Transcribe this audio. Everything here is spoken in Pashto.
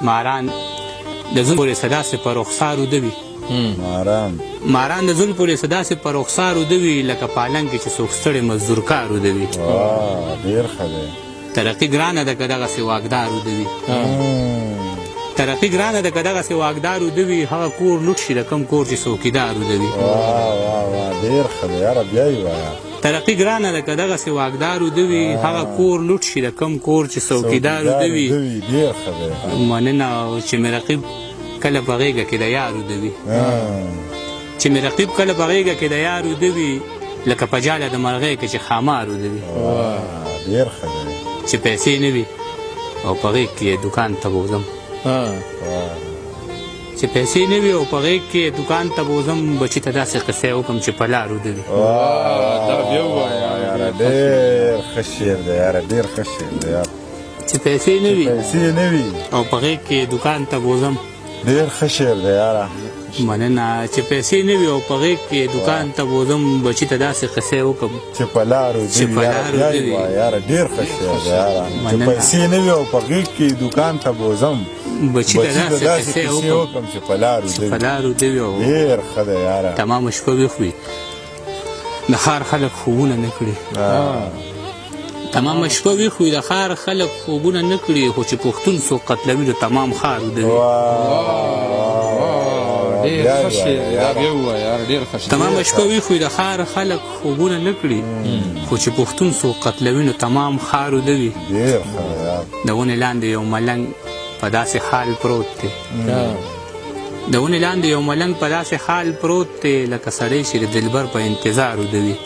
ماران د زلفو پورې صداسې په رخسار ودوي ماران د زلفو پورې صداسې په رخسار ودوي لکه پالنګ کې چې څوک ستړی مزدور کار ودوي ډېر ښه دی ترقي ګرانه ده که دغسې واکدار ودوي ترقي ګرانه ده که دغسې واکدار ودوي هغه کور لوټ شي د کوم کور چې څوکیدار ودوي ډېر ښه دی یاره بیا یې وایه ترقي ګرانه ده که دغسې واکدار ودوي هغه کور لوټ شي د کوم کور چې څوکیدار ودوي ډېر ښه دی مننه چې مې رقیب کله په غېږه کې د یار ودوي چې مې رقیب کله په غېږه کې د یار ودوي لکه په جاله د مرغۍ کې چې خامار ودوي ډېر ښه دی چې پیسې نه وي او په غېږ کې یې دوکان ته بوځم چې پیسې نه وي او په غېږ کې دوکان ته بوځم بچي ته داسې قصې وکړم چې په لار ودوي ډېر ښه شعر دی یاره ډېر ښه شعر دی یاره چې پیسې نه وي او په غېږ کې دوکان ته بوځم ډېر ښه شعر دی یاره مننه چې پیسې نه وي او په غېږ کې دوکان ته بوځم بچي ته داسې قصې وکړم چې په لار ودوي یاره ډېر ښه شعر دی یاره چې پیسې نه وي او په غېږ کې دوکان ته بوځم بچي ته داسې قصې وکړم چې په لار ودوي ډېر ښه دی یاره تمامه شپه ویښ وي د ښار خلک خوبونه نه کړي تمامه شپه ویښ وي د ښار خلک خوبونه نه کړي خو چې پښتون څوک قتلوي د تمام ښار ودوي تمامه شپه ویښ وي د ښار خلک خوبونه نه کړي خو چې پښتون څوک قتلوي نو تمام ښار ودوي د ونې لاندې یو ملنګ په داسې حال پروت دی د ونې لاندې یو ملنګ په داسې حال پروت دی لکه سړی چې د دلبر په انتظار ودوي